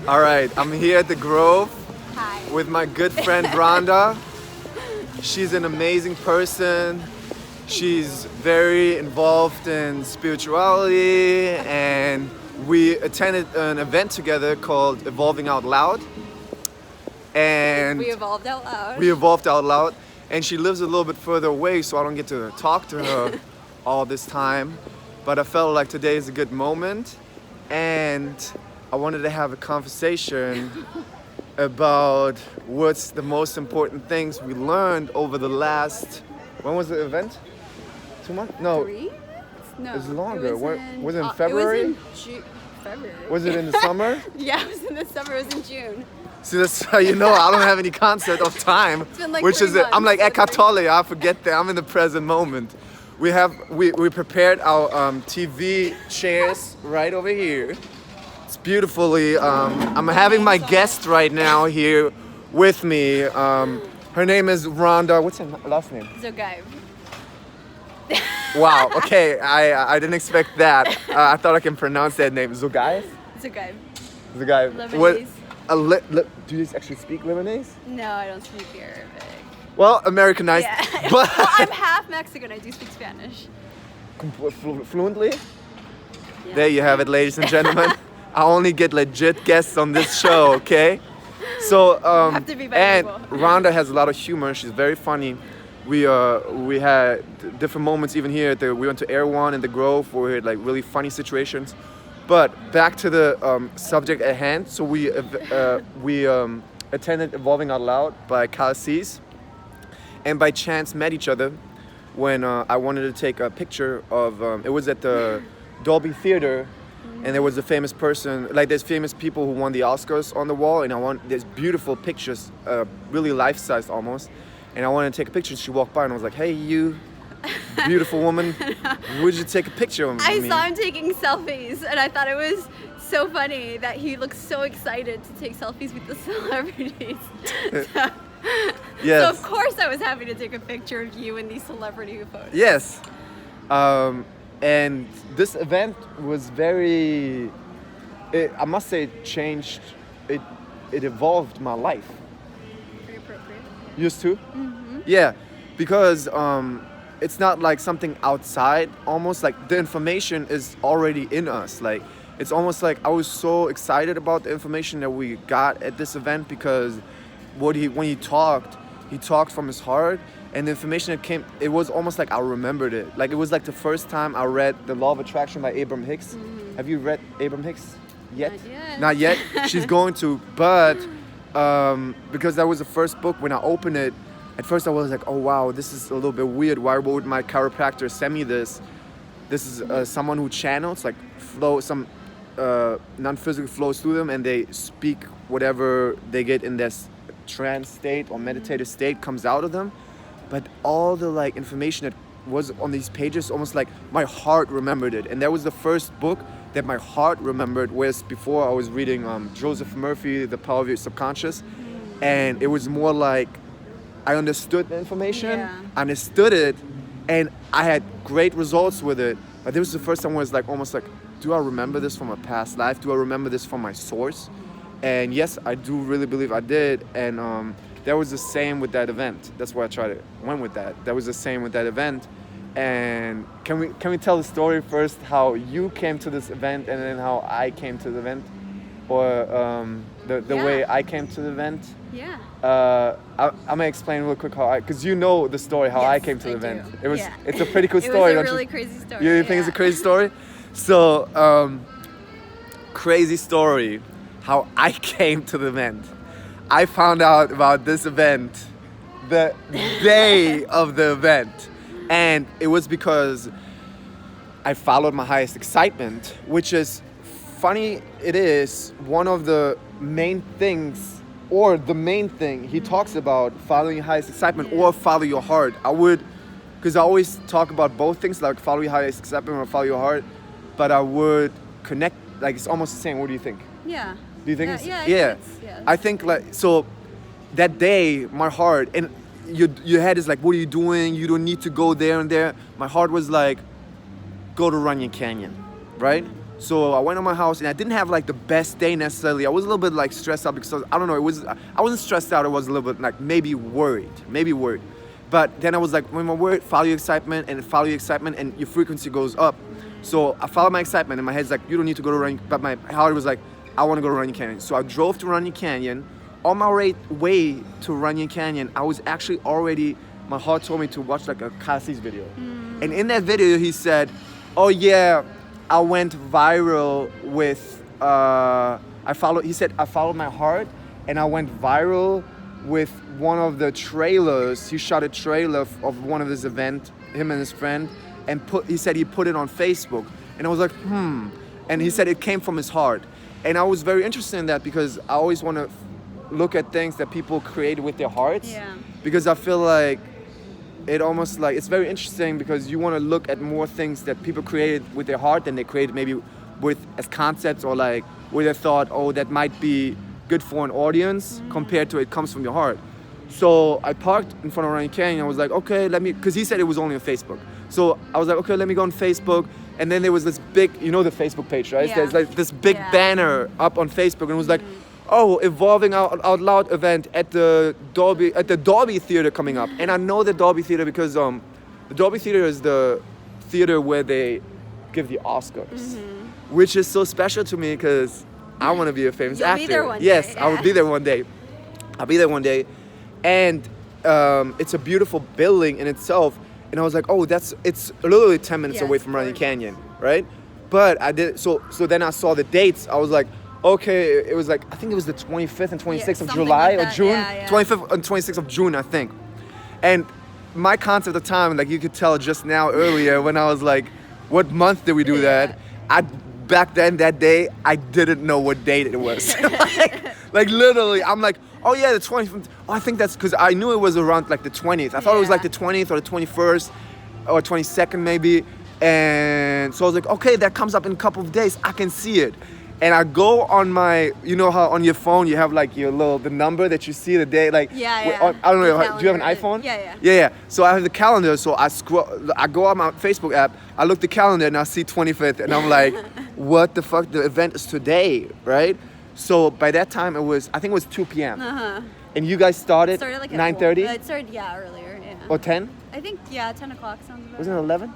All right, I'm here at the Grove Hi. with my good friend Rhonda. She's an amazing person. She's very involved in spirituality, and we attended an event together called Evolving Out Loud. And We evolved out loud. we evolved out loud, and she lives a little bit further away, so I don't get to talk to her all this time. But I felt like today is a good moment, and I wanted to have a conversation about what's the most important things we learned over the last. When was the event? 2 months? No. 3? No. It's longer. Was it in It February? was in February. Was it in the summer? Yeah, it was in the summer. It was in June. See, that's how you know I don't have any concept of time. been like which 3 is it. I'm like months. Eckhart Tolle. I forget that I'm in the present moment. We prepared our TV chairs right over here. It's beautifully. I'm having my guest right now here with me. Her name is Rhonda. What's her last name? Zogaev. Wow. Okay, I didn't expect that. I thought I can pronounce that name. Zogaev. Zogaev. Zogaev. Lebanese. Do you actually speak Lebanese? No, I don't speak Arabic. Well, Americanized, Yeah. but Well, I'm half Mexican. I do speak Spanish. Fluently. Yeah. There you have it, ladies and gentlemen. I only get legit guests on this show, okay? So, Have to be and bilingual. Rhonda has a lot of humor. She's very funny. We had different moments even here. We went to Air One in the Grove where we had like really funny situations. But back to the subject at hand. So we attended Evolving Out Loud by Kyle Cease, and by chance met each other when I wanted to take a picture of. It was at the Dolby Theater, and there was a famous person. Like there's famous people who won the Oscars on the wall, and there's beautiful pictures, really life-sized almost. And I wanted to take a picture. She walked by, and I was like, "Hey, you." Beautiful woman, would you take a picture of me? I saw him taking selfies, and I thought it was so funny that he looked so excited to take selfies with the celebrities. Yes. So of course I was happy to take a picture of you in these celebrity photos. Yes. And this event was I must say, changed. It evolved my life. Very appropriate. Used to? Yeah, because it's not like something outside. Almost like the information is already in us. Like it's almost like I was so excited about the information that we got at this event because when he talked from his heart, and the information that came, it was almost like I remembered it. Like it was like the first time I read The Law of Attraction by Abraham Hicks. Have you read Abraham Hicks yet? Not yet. Not yet. She's going to, but because that was the first book. When I opened it, at first I was like, oh wow, this is a little bit weird. Why would my chiropractor send me this? This is someone who channels, like some non-physical flows through them, and they speak whatever they get in this trance state or meditative state comes out of them. But all the like information that was on these pages, almost like my heart remembered it. And that was the first book that my heart remembered, whereas before I was reading Joseph Murphy, The Power of Your Subconscious, and it was more like I understood the information, Yeah. understood it, and I had great results with it. But this was the first time where it's like almost like, do I remember this from a past life? Do I remember this from my source? And yes, I do really believe I did. And that was the same with that event. That's why I went with that. That was the same with that event. And can we tell the story first, how you came to this event and then how I came to the event? Or the Yeah. way I came to the event? Yeah. I'm gonna explain real quick because you know the story how I Yes, came to the I event. do. It's a pretty cool It story, was a don't really you? crazy story. You think it's a crazy story? So crazy story how I came to the event. I found out about this event the day of the event, and it was because I followed my highest excitement, which is funny. It is one of the main things, or the main thing he talks about, following your highest excitement or follow your heart. Because I always talk about both things, like follow your highest excitement or follow your heart, but I would connect, like it's almost the same. What do you think? Yeah. Do you think Yeah, it's, yeah, I think it's- I think like, so that day, my heart, and your head is like, what are you doing? You don't need to go there and there. My heart was like, go to Runyon Canyon, right? So I went to my house and I didn't have like the best day necessarily. I was a little bit like stressed out because I don't know. I wasn't stressed out. I was a little bit like maybe worried. But then I was like, when my word, follow your excitement and your frequency goes up. So I followed my excitement and my head's like, you don't need to go to Runyon, but my heart was like, I want to go to Runyon Canyon. So I drove to Runyon Canyon. On my way to Runyon Canyon, I was actually already, my heart told me to watch like a Cassie's video. And in that video, he said, oh yeah, I went viral with, I followed my heart and I went viral with one of the trailers. He shot a trailer of one of his event, him and his friend, and he said he put it on Facebook. And I was like, And he said it came from his heart. And I was very interested in that because I always want to look at things that people create with their hearts. Yeah. Because I feel like it almost like, it's very interesting because you want to look at more things that people created with their heart than they created maybe with as concepts or like where they thought, oh, that might be good for an audience compared to it comes from your heart. So I parked in front of Runyon Canyon. I was like, okay, because he said it was only on Facebook. So I was like, okay, let me go on Facebook. And then there was this big, you know the Facebook page, right? Yeah. There's like this big banner up on Facebook and it was like, oh, Evolving Out Loud event at the Dolby Theater coming up. And I know the Dolby Theater because the Dolby Theater is the theater where they give the Oscars, which is so special to me because I want to be a famous actor. You'll be there one yes, day. I will be there one day. I'll be there one day. And it's a beautiful building in itself. And I was like, oh, it's literally 10 minutes away from Runyon Canyon, right? But I did, so then I saw the dates. I was like, okay, it was like, I think it was the 25th and 26th of July or June. 25th and 26th of June, I think. And my concept at the time, like you could tell just now earlier when I was like, what month did we do that? Back then, that day, I didn't know what date it was. like literally, I'm like, oh yeah, the 20th. Oh, I think that's because I knew it was around like the 20th. I thought it was like the 20th or the 21st or 22nd maybe. And so I was like, okay, that comes up in a couple of days. I can see it. And I go on my, you know how on your phone you have like your the number that you see the day, like, I don't know, do you have an iPhone? Yeah. So I have the calendar, so I go on my Facebook app, I look the calendar and I see 25th and I'm like, what the fuck, the event is today, right? So by that time I think it was 2 p.m. And you guys started like 9:30? It started, earlier, Or 10? I think, 10 o'clock sounds about Wasn't it 11?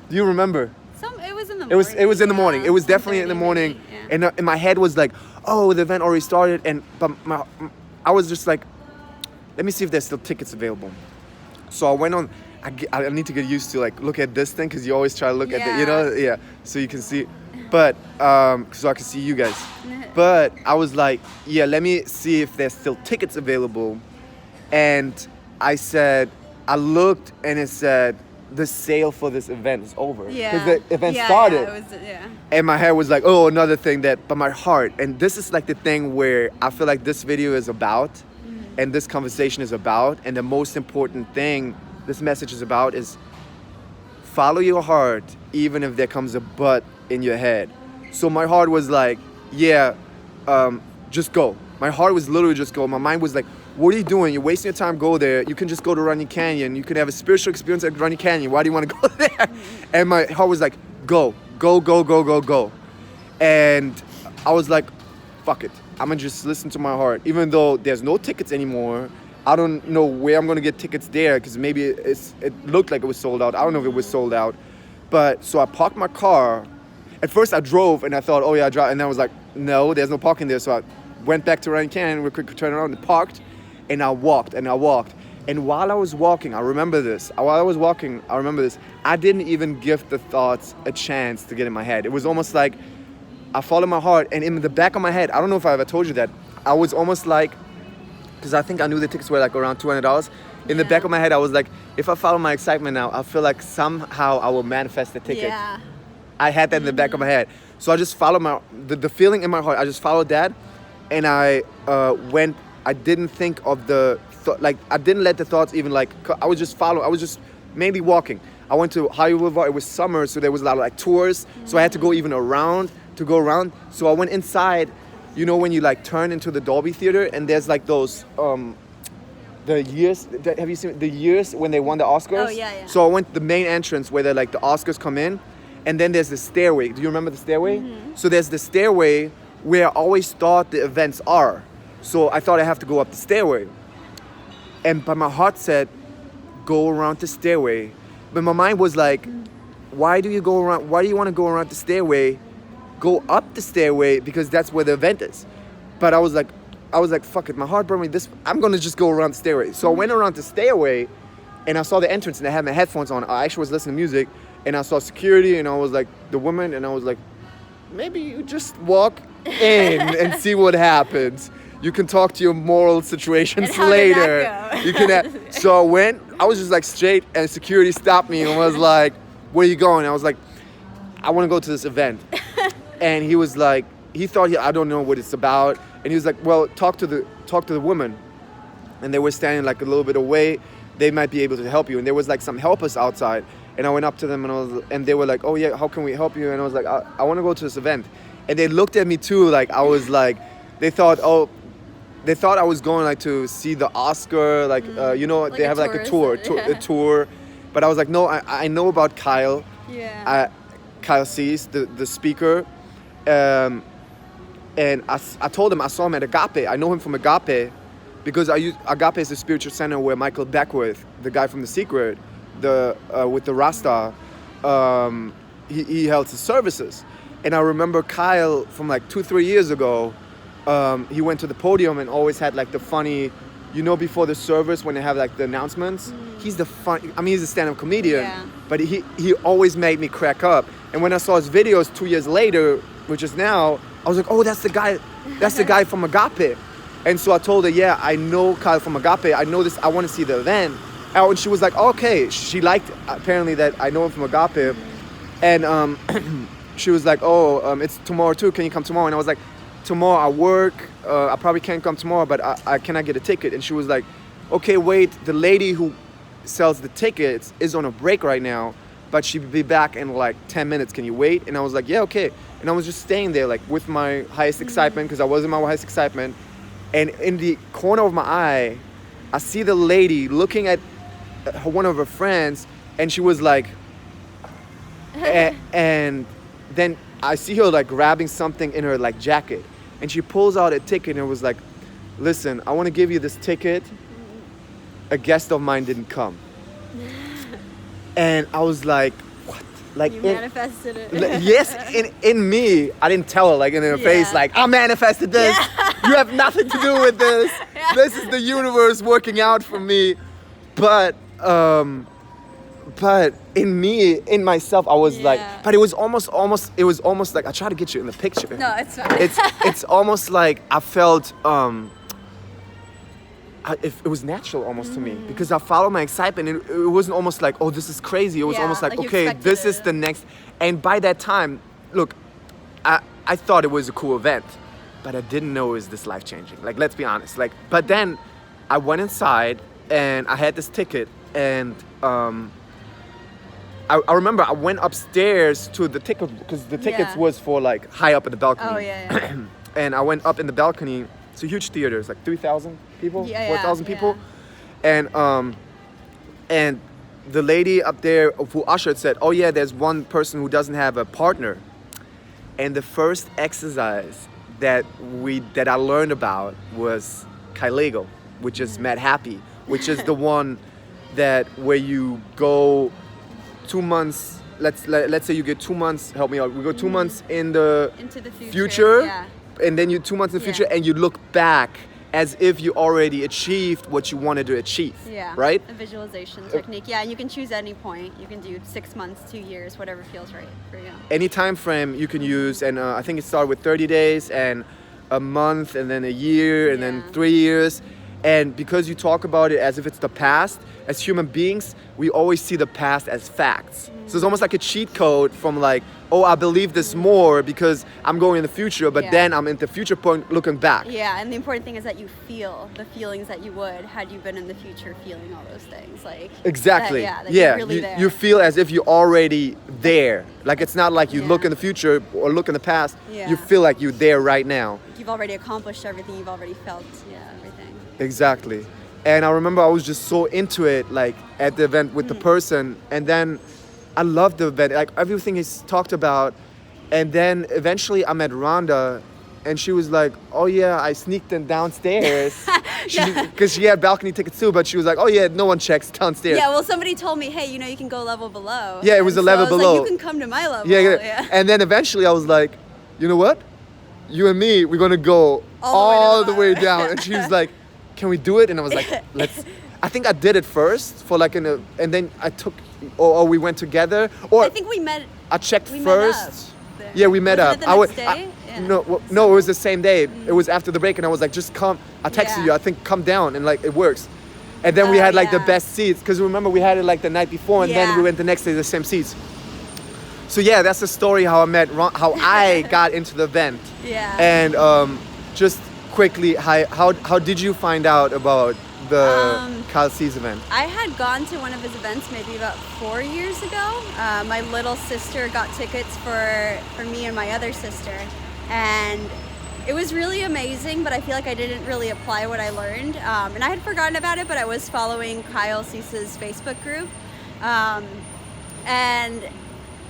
Do you remember? It was in the morning. It was in the morning. It was definitely in the morning. Maybe, And my head was like, oh, the event already started. But I was just like, let me see if there's still tickets available. So I went on. I need to get used to like look at this thing because you always try to look at the, so you can see. But so I can see you guys. But I was like, yeah, let me see if there's still tickets available. And I looked and it said, the sale for this event is over. Because the event started. And my head was like, oh, another thing but my heart. And this is like the thing where I feel like this video is about and this conversation is about. And the most important thing this message is about is follow your heart, even if there comes a but in your head. So my heart was like, just go. My heart was literally just go. My mind was like, what are you doing? You're wasting your time, go there. You can just go to Runyon Canyon. You can have a spiritual experience at Runyon Canyon. Why do you want to go there? And my heart was like, go. And I was like, fuck it. I'm going to just listen to my heart. Even though there's no tickets anymore, I don't know where I'm going to get tickets there because maybe it looked like it was sold out. I don't know if it was sold out. But so I parked my car. At first I drove and I thought, oh yeah, I drive. And then I was like, no, there's no parking there. So I went back to Runyon Canyon, we quick turn around and parked. And I walked. And while I was walking, I remember this. I didn't even give the thoughts a chance to get in my head. It was almost like I followed my heart. And in the back of my head, I don't know if I ever told you that, I was almost like, because I think I knew the tickets were like around $200. In the back of my head, I was like, if I follow my excitement now, I feel like somehow I will manifest the ticket. Yeah. I had that in the back of my head. So I just followed the feeling in my heart. I just followed that. And I went. I didn't think of I didn't let the thoughts even I was just mainly walking. I went to Hollywood Boulevard. It was summer, so there was a lot of like tours. So I had to go even around. So I went inside. You know when you like turn into the Dolby Theater and there's like those have you seen the years when they won the Oscars? Oh yeah. So I went to the main entrance where they like the Oscars come in. and then there's the stairway. Do you remember the stairway? So there's the stairway where I always thought the events are. So I thought I have to go up the stairway. But my heart said, go around the stairway. But my mind was like, why do you want to go around the stairway? Go up the stairway because that's where the event is. But I was like, fuck it, my heart burned me. I'm gonna just go around the stairway. So I went around the stairway and I saw the entrance and I had my headphones on. I actually was listening to music and I saw security and I was like, the woman, and I was like, maybe you just walk in and see what happens. You can talk to your moral situations And how did later. that go? You can. So I went. I was just like straight, and security stopped me and was like, "Where are you going?" I was like, "I want to go to this event." And he was like, he thought I don't know what it's about, and he was like, "Well, talk to the woman." And they were standing like a little bit away. They might be able to help you. And there was like some helpers outside, and I went up to them and they were like, "Oh yeah, how can we help you?" And I was like, "I want to go to this event." And they looked at me too, like I was like, they thought I was going like to see the Oscar, like Like they a have like a tourist, a tour. But I was like, no, I know about Kyle. Yeah. Kyle Cease, the speaker. And I told him I saw him at Agape. I know him from Agape because Agape is the spiritual center where Michael Beckwith, the guy from The Secret, with the Rasta, he held his services. And I remember Kyle from like 2-3 years ago. He went to the podium and always had like the funny, before the service when they have like the announcements. He's he's a stand-up comedian, but he always made me crack up. And when I saw his videos 2 years later, which is now, I was like, oh, that's the guy from Agape. And so I told her, yeah, I know Kyle from Agape. I know this. I want to see the event. And she was like, oh, okay. She liked apparently that I know him from Agape, and she was like, oh, it's tomorrow too. Can you come tomorrow? And I was like, tomorrow I work. I probably can't come tomorrow, but I cannot get a ticket. And she was like, okay, wait. The lady who sells the tickets is on a break right now, but she'll be back in like 10 minutes. Can you wait? And I was like, yeah, okay. And I was just staying there like with my highest excitement because I was in my highest excitement. And in the corner of my eye, I see the lady looking at one of her friends, and she was like, and then I see her like grabbing something in her like jacket, and she pulls out a ticket and was like, listen, I want to give you this ticket. A guest of mine didn't come. And I was like, what? Like You manifested it. Yes, in me, I didn't tell her like in her face, like, I manifested this. You have nothing to do with this. This is the universe working out for me. But in me, in myself, I was like, but it was almost like, I try to get you in the picture. No, it's fine. It's almost like I felt, it was natural almost to me because I followed my excitement. It wasn't almost like, oh, this is crazy. It was almost like, you okay, expected this it. is the next. And by that time, look, I thought it was a cool event, but I didn't know it was this life-changing. Like, let's be honest. Like, but then I went inside and I had this ticket, and I remember I went upstairs to the ticket because the tickets was for like high up in the balcony. Oh yeah. And I went up in the balcony. It's a huge theater. It's like 3,000 people, 4,000 people. And the lady up there who ushered said, oh yeah, there's one person who doesn't have a partner. And the first exercise that I learned about was Kylego, which is Mad Happy, which is the one that where you go 2 months, let's say you get 2 months, help me out, we go 2 months into the future. And then you 2 months in the future, and you look back as if you already achieved what you wanted to achieve. Yeah. Right? A visualization technique. Yeah, and you can choose at any point. You can do 6 months, 2 years, whatever feels right for you. Any time frame you can use, and I think it started with 30 days and a month, and then a year, and then 3 years. And because you talk about it as if it's the past, as human beings, we always see the past as facts. So it's almost like a cheat code from like, oh, I believe this more because I'm going in the future, but then I'm in the future point looking back. Yeah, and the important thing is that you feel the feelings that you would had you been in the future feeling all those things. Like exactly. That you're really there. You feel as if you're already there. Like it's not like you look in the future or look in the past. Yeah. You feel like you're there right now. You've already accomplished everything, you've already felt everything. Exactly. And I remember I was just so into it, like at the event with the person, and then I loved the event. Like everything he's talked about, and then eventually I met Rhonda, and she was like, "Oh yeah, I sneaked in downstairs," because she had balcony tickets too. But she was like, "Oh yeah, no one checks downstairs." Yeah, well, somebody told me, hey, you can go level below. Yeah, it was And a level I was below. Like, you can come to my level. Yeah. And then eventually I was like, you know what? You and me, we're gonna go all the way down. And she was like, can we do it? And I was like, let's. I think I did it first for like and then I took, or we went together, or I think we met. I checked We met first. up there. Yeah, we met Was up. it the next day? Yeah. No, it was the same day. It was after the break, and I was like, just come. I texted Yeah. you. I think come down, and like it works. And then we had like the yeah. best seats, because remember we had it like the night before, and then Yeah. we went the next day the same seats. So yeah, that's the story how I met how I got into the event. Yeah. And just quickly, how did you find out about the Kyle Cease event? I had gone to one of his events maybe about 4 years ago. My little sister got tickets for me and my other sister, and it was really amazing, but I feel like I didn't really apply what I learned. And I had forgotten about it, but I was following Kyle Cease's Facebook group. And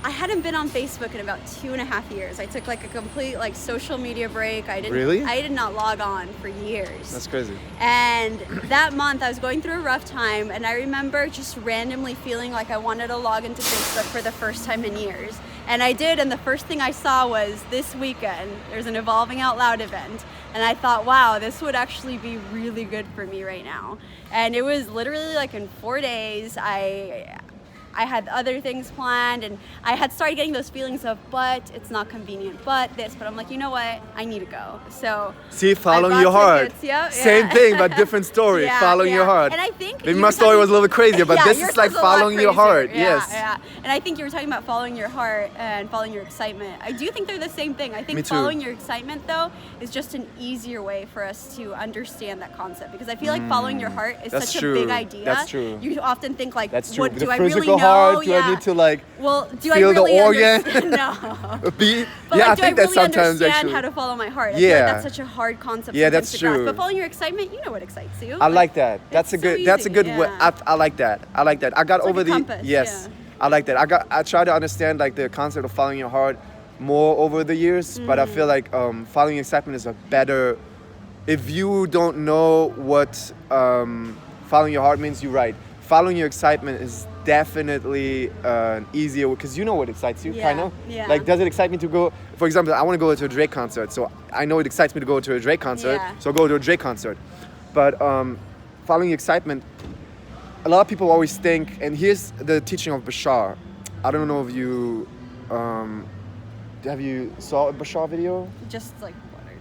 I hadn't been on Facebook in about 2.5 years. I took like a complete like social media break. I did not log on for years. That's crazy. And that month I was going through a rough time, and I remember just randomly feeling like I wanted to log into Facebook for the first time in years. And I did, and the first thing I saw was this weekend there's an Evolving Out Loud event, and I thought, wow, this would actually be really good for me right now. And it was literally like in 4 days I had other things planned, and I had started getting those feelings of, but it's not convenient, but this, but I'm like, you know what, I need to go. So see, following I your bought heart. tickets, yeah, Same thing, but different story. Yeah, following your heart. And I think maybe you my were story talking- was a little crazier, but Yeah, this yours is like was a lot following your crazier. heart. Yeah, Yes. Yeah. And I think you were talking about following your heart and following your excitement. I do think they're the same thing. I think Me too. following your excitement, though, is just an easier way for us to understand that concept, because I feel like following your heart is That's such true. a big idea. That's true. You often think like, That's true. what The do I really physical know? heart, do yeah. I need to like Well, do feel I the really organ? understand? No. beat? But Yeah, like, I do think I that really sometimes understand actually. how to follow my heart? I feel Yeah. like that's such a hard concept Yeah, sometimes that's to grasp. true. But following your excitement, you know what excites you. I like that. That's a it's so good. That's a easy, good. Way. yeah. I like that. I like that. I got It's like over a the compass, yes. yeah. I like that. I try to understand like the concept of following your heart more over the years, but I feel like following your excitement is a better. If you don't know what following your heart means, you're right. Following your excitement is definitely an easier, because you know what excites you, Yeah, kind of. yeah. Like, does it excite me to go? For example, I want to go to a Drake concert, so I know it excites me to go to a Drake concert, Yeah. so I go to a Drake concert. But following your excitement, a lot of people always think, and here's the teaching of Bashar. I don't know if you have you saw a Bashar video? Just like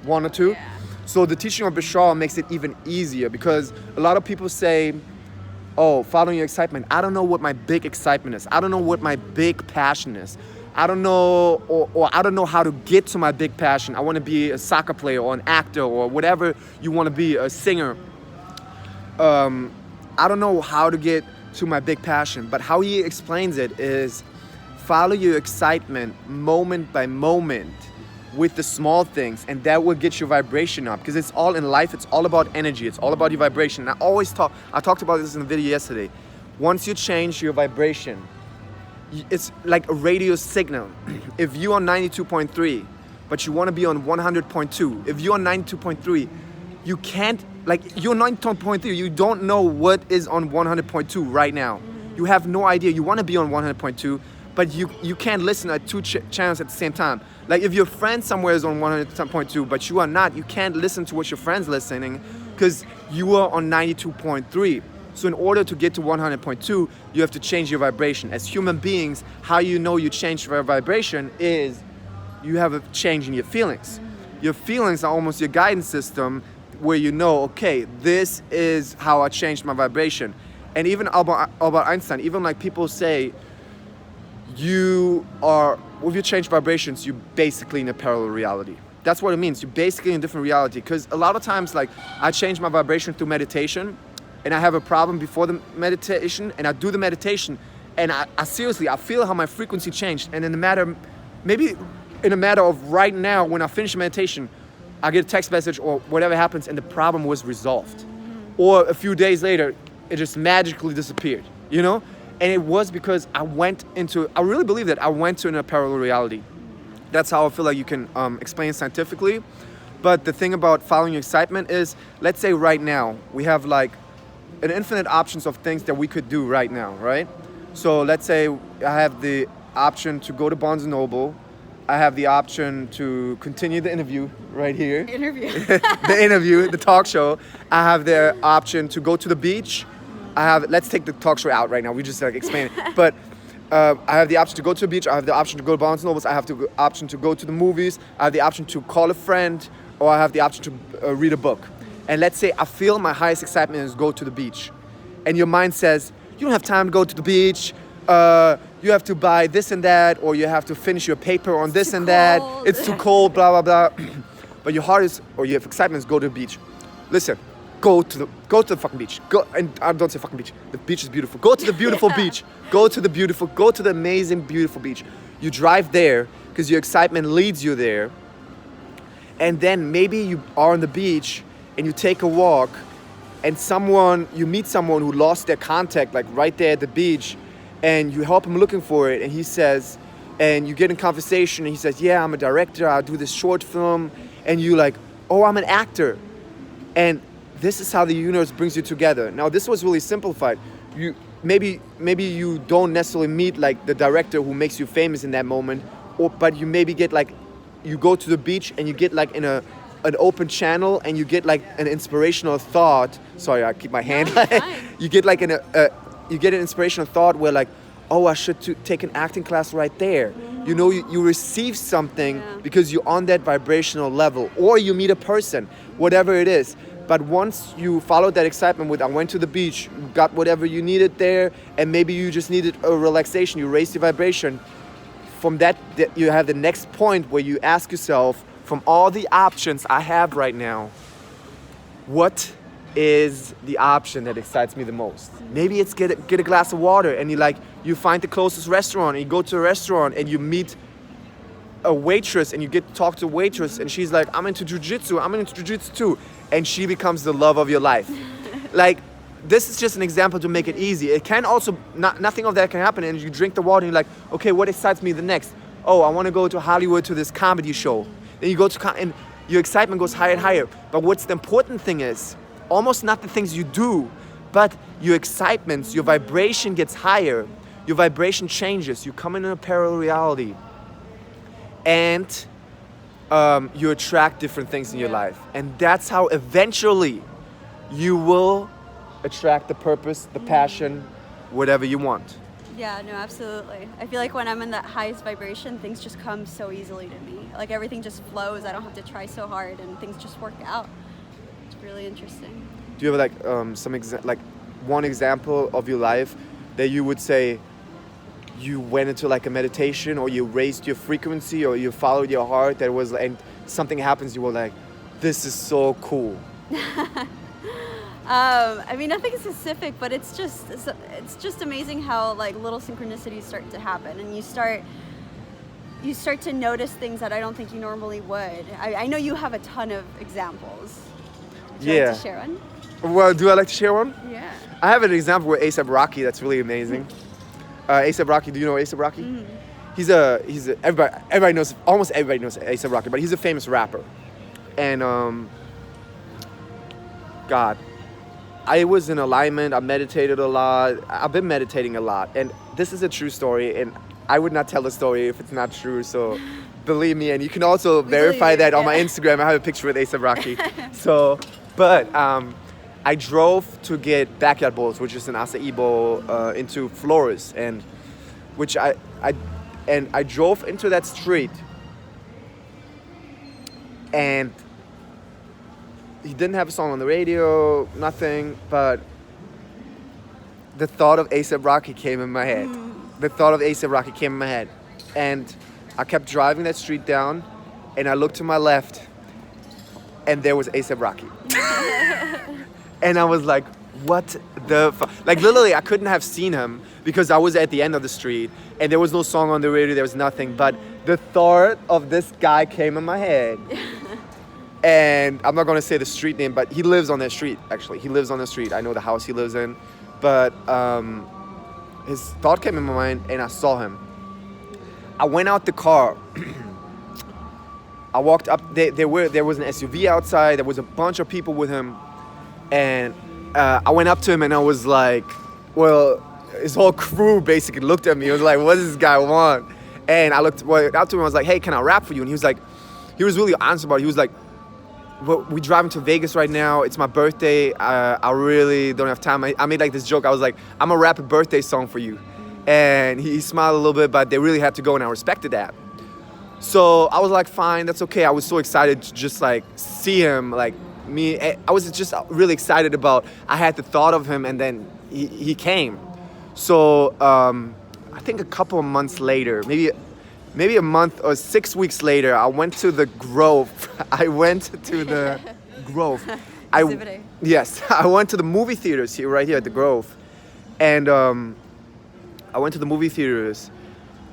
One or two? Yeah. So the teaching of Bashar makes it even easier, because a lot of people say, oh, following your excitement. I don't know what my big excitement is. I don't know what my big passion is. I don't know, or I don't know how to get to my big passion. I want to be a soccer player or an actor or whatever you want to be, a singer. I don't know how to get to my big passion, but how he explains it is follow your excitement moment by moment with the small things, and that will get your vibration up, because it's all in life. It's all about energy. It's all about your vibration. And I talked about this in the video yesterday. Once you change your vibration, it's like a radio signal. If you're on 92.3, but you want to be on 100.2, if you're on 92.3, you can't, like, you're 92.3, you don't know what is on 100.2 right now. You have no idea. You want to be on 100.2, but you can't listen at two channels at the same time. Like, if your friend somewhere is on 100.2, but you are not, you can't listen to what your friend's listening, because you are on 92.3. So in order to get to 100.2, you have to change your vibration. As human beings, how you know you changed your vibration is you have a change in your feelings. Your feelings are almost your guidance system, where you know, okay, this is how I changed my vibration. And even Albert Einstein, even like people say, with your changed vibrations, you're basically in a parallel reality. That's what it means. You're basically in a different reality. Because a lot of times, like, I change my vibration through meditation, and I have a problem before the meditation, and I do the meditation, and I seriously, I feel how my frequency changed. And in a matter of right now, when I finish meditation, I get a text message or whatever happens, and the problem was resolved. Or a few days later, it just magically disappeared, you know? And it was because I really believe that I went to a parallel reality. That's how I feel like you can explain it scientifically. But the thing about following your excitement is, let's say right now, we have like an infinite options of things that we could do right now, right? So let's say I have the option to go to Barnes & Noble. I have the option to continue the interview right here. Interview. The interview, the talk show. I have the option to go to the beach. Let's take the talk show out right now. We just like explain it. But I have the option to go to the beach. I have the option to go to Barnes & Noble. I have the option to go to the movies. I have the option to call a friend, or I have the option to read a book. And let's say I feel my highest excitement is go to the beach. And your mind says, you don't have time to go to the beach. You have to buy this and that, or you have to finish your paper on this and that. It's too cold, blah, blah, blah. But your heart is, or you have excitement is go to the beach. Listen, go to the fucking beach. Go, and I don't say fucking beach. The beach is beautiful. Go to the beautiful beach. Go to the amazing, beautiful beach. You drive there because your excitement leads you there. And then maybe you are on the beach and you take a walk, and you meet someone who lost their contact, like right there at the beach, and you help him looking for it, and he says, and you get in conversation, and he says, yeah, I'm a director, I do this short film, and you like, oh, I'm an actor. And this is how the universe brings you together. Now, this was really simplified. Maybe you don't necessarily meet like the director who makes you famous in that moment, but you maybe get like, you go to the beach and you get like in an open channel, and you get like an inspirational thought. Sorry, I keep my hand. You get like you get an inspirational thought where like, oh, I should take an acting class right there. You know, you receive something because you're on that vibrational level, or you meet a person, whatever it is. But once you follow that excitement with, I went to the beach, you got whatever you needed there, and maybe you just needed a relaxation, you raised your vibration. From that, you have the next point where you ask yourself, from all the options I have right now, what is the option that excites me the most? Maybe it's get a glass of water, and you find the closest restaurant, and you go to a restaurant and you meet a waitress, and you get to talk to a waitress, and she's like, I'm into jujitsu too. And she becomes the love of your life. Like, this is just an example to make it easy. It can also, nothing of that can happen, and you drink the water and you're like, okay, what excites me the next? Oh, I want to go to Hollywood to this comedy show. Then you go to, and your excitement goes higher and higher. But what's the important thing is, almost not the things you do, but your excitement, your vibration gets higher. Your vibration changes. You come in a parallel reality. And you attract different things in your life. And that's how eventually you will attract the purpose, the passion, whatever you want. Yeah, no, absolutely. I feel like when I'm in that highest vibration, things just come so easily to me. Like everything just flows. I don't have to try so hard, and things just work out. It's really interesting. Do you have like one example of your life that you would say you went into like a meditation, or you raised your frequency, or you followed your heart, and something happens, you were like, this is so cool? I mean, nothing specific, but it's just amazing how like little synchronicities start to happen, and you start to notice things that I don't think you normally would. I know you have a ton of examples. Would you like to share one? Well, do I like to share one? Yeah. I have an example with A$AP Rocky that's really amazing. A$AP Rocky, do you know A$AP Rocky? Mm-hmm. He's everybody knows, almost everybody knows A$AP Rocky, but he's a famous rapper. And God, I was in alignment, I meditated a lot, I've been meditating a lot, and this is a true story, and I would not tell the story if it's not true, so believe me, and you can also verify that on my Instagram. I have a picture with A$AP Rocky. But I drove to get backyard bowls, which is an acai bowl, into Flores, and I drove into that street, and he didn't have a song on the radio, nothing, but the thought of A$AP Rocky came in my head. The thought of A$AP Rocky came in my head, and I kept driving that street down, and I looked to my left, and there was A$AP Rocky. And I was like, what the fuck? Like, literally, I couldn't have seen him because I was at the end of the street and there was no song on the radio, there was nothing. But the thought of this guy came in my head. And I'm not going to say the street name, but he lives on that street, actually. He lives on the street. I know the house he lives in. But his thought came in my mind, and I saw him. I went out the car. I walked up. There was an SUV outside. There was a bunch of people with him, and I went up to him and I was like, well, his whole crew basically looked at me. It was like, what does this guy want? And I looked up to him. I was like, hey, can I rap for you? And he was like, he was really honest about it. He was like, well, we're driving to Vegas right now. It's my birthday. I really don't have time. I made like this joke. I was like, I'm gonna rap a birthday song for you. And he smiled a little bit, but they really had to go, and I respected that. So I was like, fine, that's okay. I was so excited to just like see him, like me. I was just really excited about, I had the thought of him, and then he came. So I think a couple of months later, maybe a month or 6 weeks later, I went to the Grove. I went to the Grove. Exhibiting. Yes, I went to the movie theaters here, right here at the Grove. And I went to the movie theaters,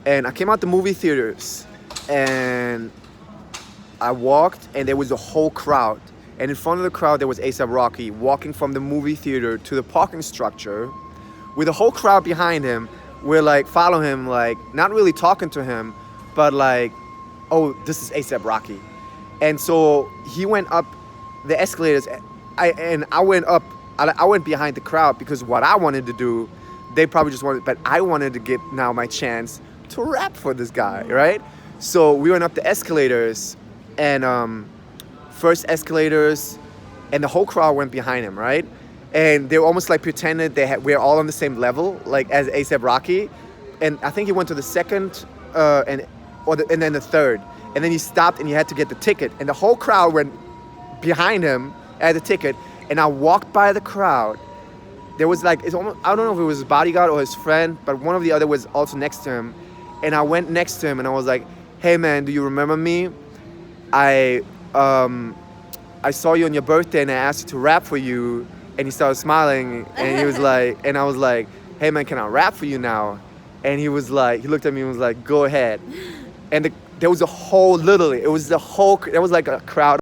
and I came out the movie theaters, and I walked, and there was a whole crowd. And in front of the crowd, there was A$AP Rocky walking from the movie theater to the parking structure with a whole crowd behind him. We're like, follow him, like, not really talking to him, but like, oh, this is A$AP Rocky. And so he went up the escalators, I went up, I went behind the crowd, because what I wanted to do, they probably just wanted, but I wanted to get now my chance to rap for this guy, right? So we went up the escalators, and first escalators, and the whole crowd went behind him, right? And they were almost like pretended we're all on the same level, like as A$AP Rocky. And I think he went to the second, and then the third. And then he stopped, and he had to get the ticket. And the whole crowd went behind him at the ticket. And I walked by the crowd. There was like, it's almost, I don't know if it was his bodyguard or his friend, but one of the other was also next to him. And I went next to him, and I was like, hey man, do you remember me? I saw you on your birthday, and I asked you to rap for you. And he started smiling, and he was like, and I was like, hey man, can I rap for you now? And he was like, he looked at me and was like, go ahead. And there was a whole, literally, there was like a crowd